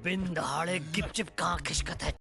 बिन दहाड़े गिपचिप कहाँ खिसकत है।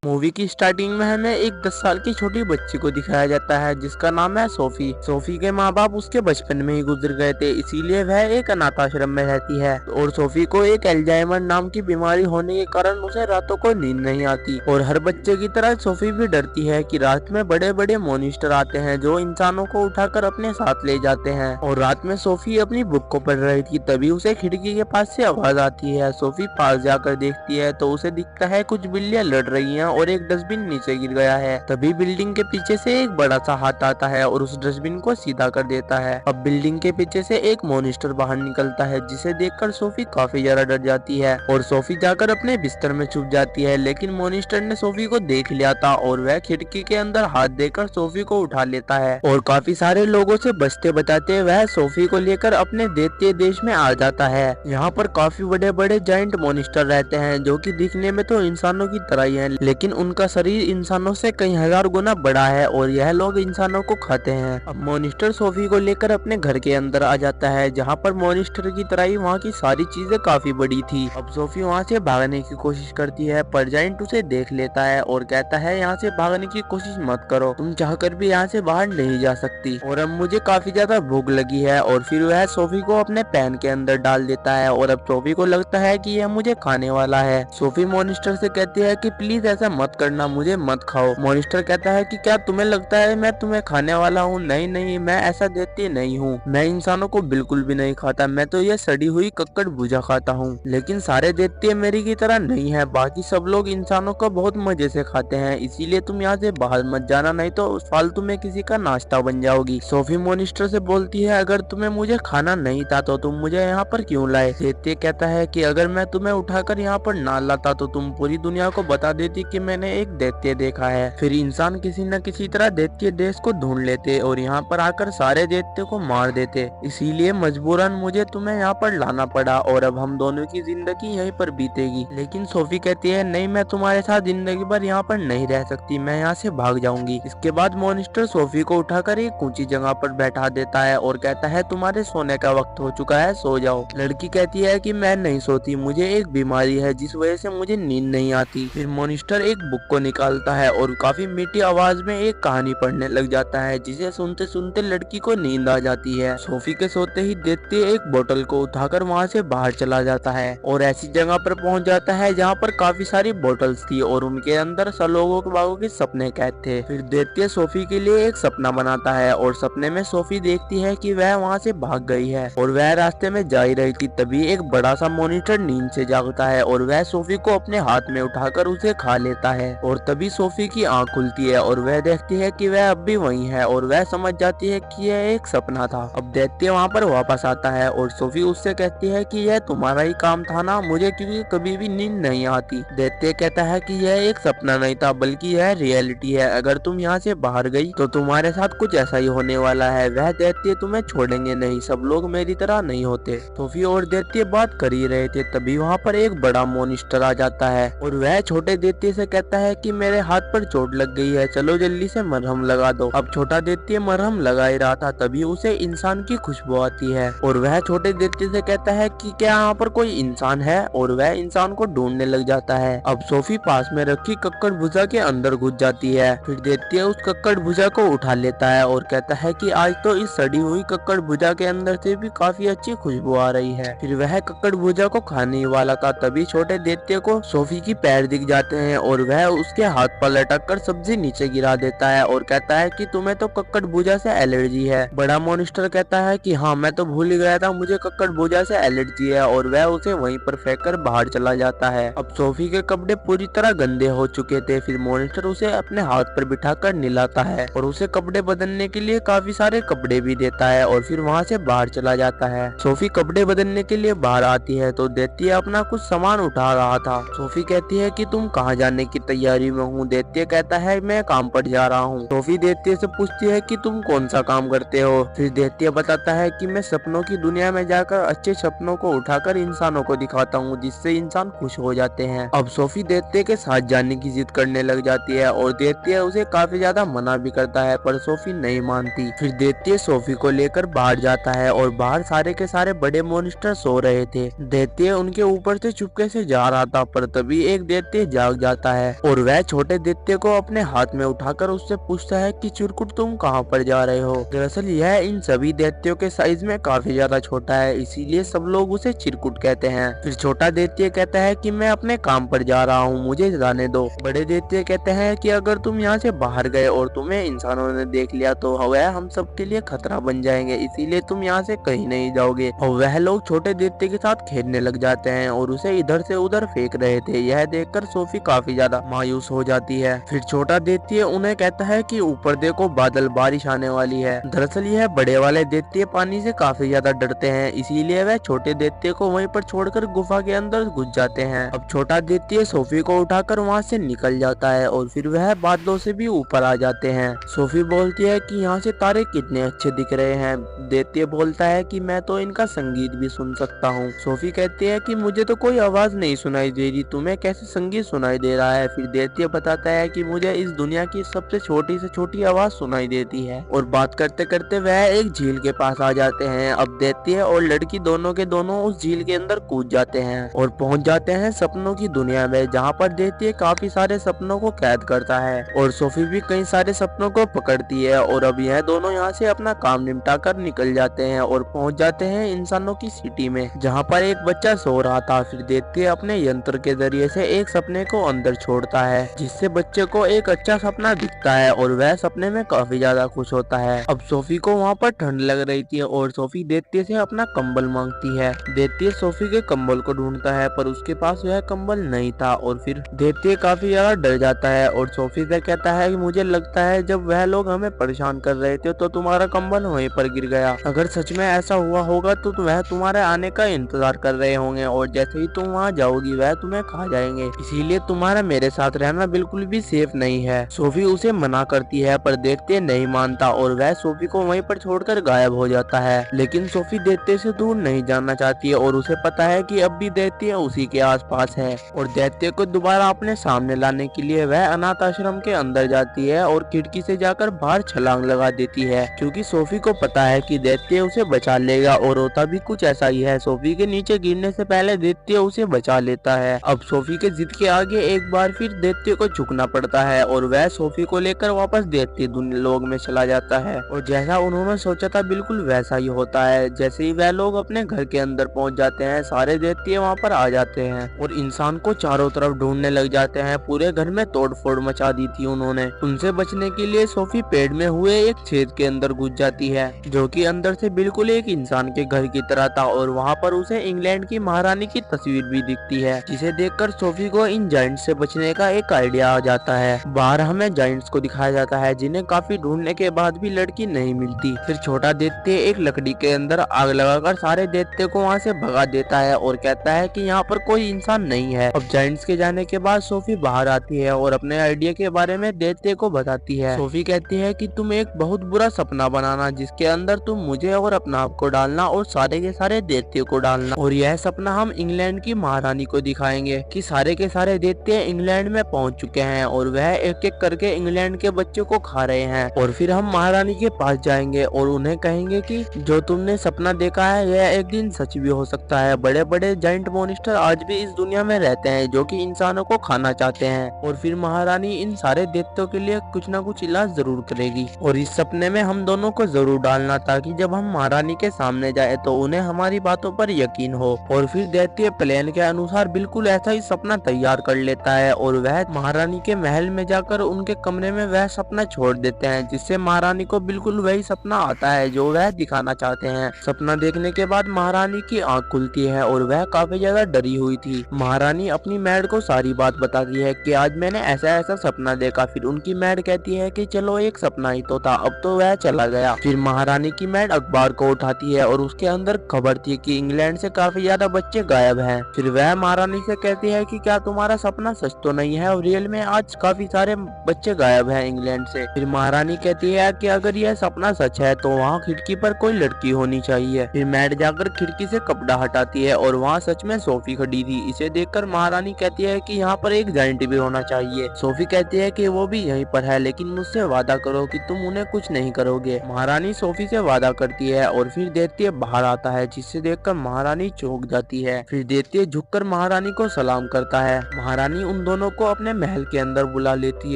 मूवी की स्टार्टिंग में हमें एक 10 साल की छोटी बच्ची को दिखाया जाता है जिसका नाम है सोफी। सोफी के माँ बाप उसके बचपन में ही गुजर गए थे, इसीलिए वह एक अनाथ आश्रम में रहती है। और सोफी को एक एल्जाइमर नाम की बीमारी होने के कारण उसे रातों को नींद नहीं आती। और हर बच्चे की तरह सोफी भी डरती है कि रात में बड़े बड़े मॉन्स्टर आते हैं जो इंसानों को उठाकर अपने साथ ले जाते हैं। और रात में सोफी अपनी बुक को पढ़ रही थी, तभी उसे खिड़की के पास से आवाज आती है। सोफी पास जाकर देखती है तो उसे दिखता है कुछ बिल्लियां लड़ रही हैं और एक डस्टबिन नीचे गिर गया है। तभी बिल्डिंग के पीछे से एक बड़ा सा हाथ आता है और उस डस्टबिन को सीधा कर देता है। अब बिल्डिंग के पीछे से एक मॉन्स्टर बाहर निकलता है जिसे देखकर सोफी काफी ज्यादा डर जाती है और सोफी जाकर अपने बिस्तर में छुप जाती है। लेकिन मॉन्स्टर ने सोफी को देख लिया था और वह खिड़की के अंदर हाथ देकर सोफी को उठा लेता है और काफी सारे लोगों से बचते बचाते वह सोफी को लेकर अपने दैत्य देश में आ जाता है। यहाँ पर काफी बड़े बड़े जाइंट मॉन्स्टर रहते हैं जो कि दिखने में तो इंसानों की तरह ही है, लेकिन उनका शरीर इंसानों से कई हजार गुना बड़ा है और यह लोग इंसानों को खाते हैं। अब मॉन्स्टर सोफी को लेकर अपने घर के अंदर आ जाता है जहाँ पर मॉन्स्टर की तरह ही वहाँ की सारी चीजें काफी बड़ी थी। अब सोफी वहाँ से भागने की कोशिश करती है पर जाइंट उसे देख लेता है और कहता है यहाँ से भागने की कोशिश मत करो, तुम चाहकर भी यहाँ से बाहर नहीं जा सकती और अब मुझे काफी ज्यादा भूख लगी है। और फिर वह सोफी को अपने पैन के अंदर डाल देता है और अब सोफी को लगता है कि यह मुझे खाने वाला है। सोफी मॉन्स्टर से कहती है कि प्लीज ऐसा मत करना, मुझे मत खाओ। मॉन्स्टर कहता है कि क्या तुम्हें लगता है मैं तुम्हें खाने वाला हूँ? नहीं नहीं, मैं ऐसा दैत्य नहीं हूँ, मैं इंसानों को बिल्कुल भी नहीं खाता, मैं तो ये सड़ी हुई कक्कड़ भुजा खाता हूँ। लेकिन सारे दैत्य मेरी की तरह नहीं है, बाकी सब लोग इंसानों को बहुत मजे से खाते हैं, इसीलिए तुम यहाँ से बाहर मत जाना, नहीं तो फालतू में किसी का नाश्ता बन जाओगी। सोफी मॉन्स्टर से बोलती है अगर तुम्हें मुझे खाना नहीं था तो तुम मुझे यहाँ पर क्यों लाए? दैत्य कहता है कि अगर मैं तुम्हें उठाकर यहाँ पर ना लाता तो तुम पूरी दुनिया को बता देती कि मैंने एक दैत्य देखा है। फिर इंसान किसी न किसी तरह दैत्य देश को ढूंढ लेते और यहाँ पर आकर सारे दैत्य को मार देते, इसीलिए मजबूरन मुझे तुम्हें यहाँ पर लाना पड़ा और अब हम दोनों की जिंदगी यहीं पर बीतेगी। लेकिन सोफी कहती है नहीं, मैं तुम्हारे साथ जिंदगी भर यहाँ पर नहीं रह सकती, मैं यहाँ से भाग जाऊंगी। इसके बाद मॉन्स्टर सोफी को उठाकर एक ऊंची जगह पर बैठा देता है और कहता है तुम्हारे सोने का वक्त हो चुका है, सो जाओ। लड़की कहती है कि मैं नहीं सोती, मुझे एक बीमारी है जिस वजह से मुझे नींद नहीं आती। फिर मॉन्स्टर एक बुक को निकालता है और काफी मीठी आवाज में एक कहानी पढ़ने लग जाता है जिसे सुनते सुनते लड़की को नींद आ जाती है। सोफी के सोते ही दैत्य एक बोतल को उठाकर वहाँ से बाहर चला जाता है और ऐसी जगह पर पहुँच जाता है जहाँ पर काफी सारी बोतल्स थी और उनके अंदर लोगों के बागों के सपने कैद थे। फिर दैत्य सोफी के लिए एक सपना बनाता है और सपने में सोफी देखती है कि वह वहाँ से भाग गई है और वह रास्ते में जा ही रही थी, तभी एक बड़ा सा मॉनिटर नींद से जागता है और वह सोफी को अपने हाथ में उठाकर उसे खा लेता है। और तभी सोफी की आंख खुलती है और वह देखती है कि वह अब भी वहीं है और वह समझ जाती है कि यह एक सपना था। अब दैत्य वहाँ पर वापस आता है और सोफी उससे कहती है कि यह तुम्हारा ही काम था ना, मुझे क्योंकि कभी भी नींद नहीं आती। दैत्य कहता है कि यह एक सपना नहीं था बल्कि यह रियलिटी है, अगर तुम यहाँ से बाहर गई तो तुम्हारे साथ कुछ ऐसा ही होने वाला है, वह दैत्य तुम्हें छोड़ेंगे नहीं, सब लोग मेरी तरह नहीं होते। सोफी और दैत्य बात कर ही रहे थे तभी वहाँ पर एक बड़ा मॉन्स्टर आ जाता है और वह छोटे दैत्य से कहता है कि मेरे हाथ पर चोट लग गई है, चलो जल्दी से मरहम लगा दो। अब छोटा दैत्य मरहम लगा ही रहा था तभी उसे इंसान की खुशबू आती है और वह छोटे दैत्य से कहता है कि क्या यहाँ पर कोई इंसान है और वह इंसान को ढूंढने लग जाता है। अब सोफी पास में रखी कक्कड़ भुजा के अंदर घुस जाती है। फिर दैत्य उस कक्कड़ भुजा को उठा लेता है और कहता है कि आज तो इस सड़ी हुई कक्कड़ भुजा के अंदर से भी काफी अच्छी खुशबू आ रही है। फिर वह कक्कड़ भुजा को खाने वाला था तभी छोटे दैत्य को सोफी की पैर दिख जाते हैं और वह उसके हाथ पर लटक कर सब्जी नीचे गिरा देता है और कहता है कि तुम्हें तो कक्कड़ भुजा से एलर्जी है। बड़ा मॉन्स्टर कहता है कि हाँ, मैं तो भूल ही गया था, मुझे कक्कड़ भुजा से एलर्जी है और वह उसे वहीं पर फेंक कर बाहर चला जाता है। अब सोफी के कपड़े पूरी तरह गंदे हो चुके थे। फिर मॉन्स्टर उसे अपने हाथ पर बिठाकर नहलाता है और उसे कपड़े बदलने के लिए काफी सारे कपड़े भी देता है और फिर वहाँ से बाहर चला जाता है। सोफी कपड़े बदलने के लिए बाहर आती है तो दैत्य अपना कुछ सामान उठा रहा था। सोफी कहती है कि तुम कहाँ जाने की तैयारी में हूँ। दैत्य कहता है मैं काम पर जा रहा हूँ। सोफी दैत्य से पूछती है कि तुम कौन सा काम करते हो। फिर दैत्य बताता है कि मैं सपनों की दुनिया में जाकर अच्छे सपनों को उठाकर इंसानों को दिखाता हूँ, जिससे इंसान खुश हो जाते हैं। अब सोफी दैत्य के साथ जाने की जिद करने लग जाती है और दैत्य उसे काफी ज्यादा मना भी करता है, पर सोफी नहीं मानती। फिर दैत्य सोफी को लेकर बाहर जाता है और बाहर सारे के सारे बड़े मॉन्स्टर सो रहे थे। दैत्य उनके ऊपर से चुपके से जा रहा था, पर तभी एक दैत्य जाग जाता है और वह छोटे दैत्य को अपने हाथ में उठाकर उससे पूछता है कि चिरकुट तुम कहाँ पर जा रहे हो। दरअसल यह इन सभी दैत्यों के साइज में काफी ज्यादा छोटा है, इसीलिए सब लोग उसे चिरकुट कहते हैं। फिर छोटा दैत्य कहता है कि मैं अपने काम पर जा रहा हूँ, मुझे जाने दो। बड़े दैत्य कहते हैं कि अगर तुम यहाँ से बाहर गए और तुम्हें इंसानों ने देख लिया तो वह हम सब के लिए खतरा बन जाएंगे, इसीलिए तुम यहाँ से कहीं नहीं जाओगे। और वह लोग छोटे दैत्य के साथ खेलने लग जाते हैं और उसे इधर से उधर फेंक रहे थे। यह देखकर सोफी काफी ज्यादा मायूस हो जाती है। फिर छोटा दैत्य उन्हें कहता है कि ऊपर देखो बादल, बारिश आने वाली है। दरअसल यह बड़े वाले दैत्य पानी से काफी ज्यादा डरते हैं, इसीलिए वह छोटे दैत्य को वहीं पर छोड़कर गुफा के अंदर घुस जाते हैं। अब छोटा दैत्य सोफी को उठाकर वहाँ से निकल जाता है और फिर वह बादलों से भी ऊपर आ जाते हैं। सोफी बोलती है कि यहाँ से तारे कितने अच्छे दिख रहे हैं। दैत्य बोलता है कि मैं तो इनका संगीत भी सुन सकता हूँ। सोफी कहती है कि मुझे तो कोई आवाज नहीं सुनाई दे रही, तुम्हें कैसे संगीत सुनाई दे रहा है। फिर दैत्य बताता है कि मुझे इस दुनिया की सबसे छोटी से छोटी आवाज सुनाई देती है। और बात करते करते वह एक झील के पास आ जाते हैं। अब दैत्य और लड़की दोनों के दोनों उस झील के अंदर कूद जाते हैं और पहुंच जाते हैं सपनों की दुनिया में, जहाँ पर दैत्य काफी सारे सपनों को कैद करता है और सोफी भी कई सारे सपनों को पकड़ती है। और अब यह दोनों यहाँ से अपना काम निपटा कर निकल जाते हैं और पहुंच जाते हैं इंसानों की सिटी में, जहाँ पर एक बच्चा सो रहा था। फिर दैत्य अपने यंत्र के जरिए से एक सपने को अंदर छोड़ता है, जिससे बच्चे को एक अच्छा सपना दिखता है और वह सपने में काफी ज्यादा खुश होता है। अब सोफी को वहाँ पर ठंड लग रही थी और सोफी दैत्य से अपना कंबल मांगती है। दैत्य सोफी के कंबल को ढूंढता है, पर उसके पास वह कंबल नहीं था और फिर दैत्य काफी ज्यादा डर जाता है और सोफी से कहता है कि मुझे लगता है जब वह लोग हमें परेशान कर रहे थे तो तुम्हारा कंबल वहीं पर गिर गया। अगर सच में ऐसा हुआ होगा तो वह तुम्हारे आने का इंतजार कर रहे होंगे और जैसे ही तुम वहाँ जाओगी वह तुम्हें खा जाएंगे, इसीलिए तुम्हारा मेरे साथ रहना बिल्कुल भी सेफ नहीं है। सोफी उसे मना करती है, पर दैत्य नहीं मानता और वह सोफी को वहीं पर छोड़कर गायब हो जाता है। लेकिन सोफी दैत्य से दूर नहीं जाना चाहती है और उसे पता है कि अब भी दैत्य उसी के आसपास है। और दैत्य को दोबारा अपने सामने लाने के लिए वह अनाथ आश्रम के अंदर जाती है और खिड़की से जाकर बाहर छलांग लगा देती है, क्योंकि सोफी को पता है कि दैत्य उसे बचा लेगा। और होता भी कुछ ऐसा ही है, सोफी के नीचे गिरने से पहले दैत्य उसे बचा लेता है। अब सोफी के जिद के आगे एक बार फिर दैत्य को झुकना पड़ता है और वह सोफी को लेकर वापस दैत्य लोग में चला जाता है। और जैसा उन्होंने सोचा था बिल्कुल वैसा ही होता है। जैसे ही वह लोग अपने घर के अंदर पहुंच जाते हैं, सारे दैत्य वहां पर आ जाते हैं और इंसान को चारों तरफ ढूंढने लग जाते हैं। पूरे घर में तोड़फोड़ मचा दी थी उन्होंने। उनसे बचने के लिए सोफी पेड़ में हुए एक छेद के अंदर घुस जाती है, जो कि अंदर से बिल्कुल एक इंसान के घर की तरह था। और वहाँ पर उसे इंग्लैंड की महारानी की तस्वीर भी दिखती है, जिसे देखकर सोफी को इन जाइंट्स से बचने का एक आइडिया आ जाता है। बाहर हमें जाइंट्स को दिखाया जाता है, जिन्हें काफी ढूंढने के बाद भी लड़की नहीं मिलती। फिर छोटा दैत्य एक लकड़ी के अंदर आग लगाकर सारे दैत्य को वहाँ से भगा देता है और कहता है कि यहाँ पर कोई इंसान नहीं है। अब जाइंट्स के जाने के बाद सोफी बाहर आती है और अपने आइडिया के बारे में दैत्य को बताती है। सोफी कहती है कि तुम एक बहुत बुरा सपना बनाना, जिसके अंदर तुम मुझे और अपना आप को डालना और सारे के सारे दैत्य को डालना, और यह सपना हम इंग्लैंड की महारानी को दिखाएंगे कि सारे के सारे दैत्य इंग्लैंड में पहुंच चुके हैं और वह एक एक करके इंग्लैंड के बच्चों को खा रहे हैं। और फिर हम महारानी के पास जाएंगे और उन्हें कहेंगे कि जो तुमने सपना देखा है यह एक दिन सच भी हो सकता है। बड़े बड़े जाइंट मॉन्स्टर आज भी इस दुनिया में रहते हैं जो कि इंसानों को खाना चाहते हैं। और फिर महारानी इन सारे दैत्यों के लिए कुछ ना कुछ इलाज जरूर करेगी। और इस सपने में हम दोनों को जरूर डालना, ताकि जब हम महारानी के सामने जाए तो उन्हें हमारी बातों पर यकीन हो। और फिर दैत्य प्लान के अनुसार बिल्कुल ऐसा ही सपना तैयार कर लेता है और वह महारानी के महल में जाकर उनके कमरे में वह सपना छोड़ देते हैं, जिससे महारानी को बिल्कुल वही सपना आता है जो वह दिखाना चाहते हैं। सपना देखने के बाद महारानी की आंख खुलती है और वह काफी ज्यादा डरी हुई थी। महारानी अपनी मैड को सारी बात बताती है कि आज मैंने ऐसा ऐसा सपना देखा। फिर उनकी मैड कहती है कि चलो एक सपना ही तो था, अब तो वह चला गया। फिर महारानी की मैड अखबार को उठाती है और उसके अंदर खबर थी कि इंग्लैंड से काफी ज्यादा बच्चे गायब हैं। फिर वह महारानी से कहती है कि क्या तुम्हारा सपना सच तो नहीं है और रियल में आज काफी सारे बच्चे गायब हैं इंग्लैंड से। फिर महारानी कहती है कि अगर यह सपना सच है तो वहाँ खिड़की पर कोई लड़की होनी चाहिए। फिर मैड जाकर खिड़की से कपड़ा हटाती है और वहाँ सच में सोफी खड़ी थी। इसे देखकर महारानी कहती है कि यहाँ पर एक जायंट भी होना चाहिए। सोफी कहती है कि वो भी यहीं पर है, लेकिन मुझसे वादा करो कि तुम उन्हें कुछ नहीं करोगे। महारानी सोफी से वादा करती है और फिर दैत्य बाहर आता है, जिसे देखकर महारानी चौंक जाती है। फिर दैत्य झुककर महारानी को सलाम करता है। महारानी उन दोनों को अपने महल के अंदर बुला लेती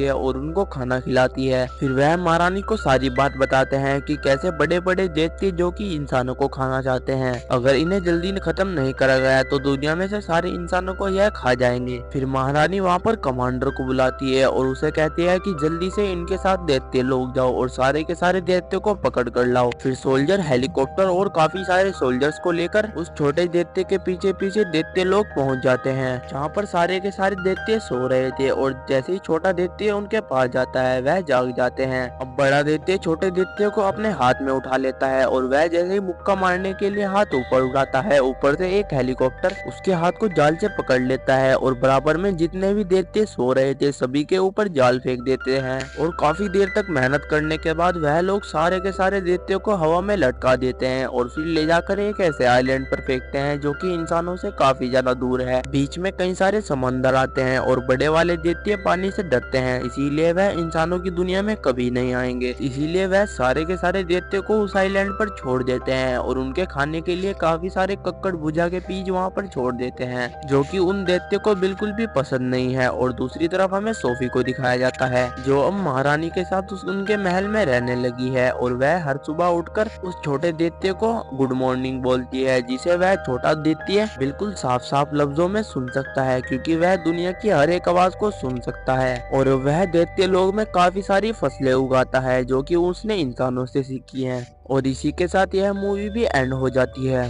है और उनको खाना खिलाती है। फिर वह महारानी को सारी बात बताते हैं कि कैसे बड़े बड़े दैत्य जो कि इंसानों को खाना चाहते हैं, अगर इन्हें जल्दी खत्म नहीं करा गया तो दुनिया में से सारे इंसानों को यह खा जाएंगे। फिर महारानी वहाँ पर कमांडर को बुलाती है और उसे कहती है कि जल्दी से इनके साथ दैत्य लोग जाओ और सारे के सारे दैत्य को पकड़ कर लाओ। फिर सोल्जर हेलीकॉप्टर और काफी सारे सोल्जर्स को लेकर उस छोटे दैत्य के पीछे पीछे दैत्य लोग पहुंच जाते हैं, जहाँ पर सारे के सारे दैत्य सो रहे थे। और जैसे ही छोटा दैत्य उनके पास जाता है वह जाग जाते हैं। अब बड़ा दैत्य छोटे दैत्य को अपने हाथ में उठा लेता है और वह जैसे ही मुक्का मारने के लिए हाथ ऊपर उठाता है, ऊपर से एक हेलीकॉप्टर उसके हाथ को जाल से पकड़ लेता है और बराबर में जितने भी दैत्य सो रहे थे सभी के ऊपर जाल फेंक देते हैं। और काफी देर तक मेहनत करने के बाद वह लोग सारे के सारे दैत्यों को हवा में लटका देते हैं और फिर ले जाकर एक ऐसे आइलैंड पर फेंकते हैं जो कि इंसानों से काफी ज्यादा दूर है। बीच में कई सारे समंदर आते हैं और बड़े वाले दैत्य पानी से डरते हैं, इसीलिए वह इंसानों की दुनिया में कभी नहीं आएंगे। इसीलिए वह सारे के सारे दैत्य को उस आइलैंड पर छोड़ देते हैं और उनके खाने के लिए काफी सारे कक्कड़ भुजा के बीज वहाँ पर छोड़ देते हैं, जो कि उन दैत्य को बिल्कुल भी पसंद नहीं है। और दूसरी तरफ हमें सोफी को दिखाया जाता है, जो अब महारानी के साथ उनके महल में रहने लगी है और वह हर सुबह उठकर उस छोटे दैत्य को गुड मॉर्निंग बोलती है, जिसे वह छोटा दैत्य बिल्कुल साफ साफ लफ्जों में सुन सकता है, क्योंकि वह दुनिया की हर एक आवाज को सुन सकता है। और वह दैत्य लोग में काफी सारी फसलें उगाता है, जो कि उसने इंसानों से सीखी हैं। और इसी के साथ यह मूवी भी एंड हो जाती है।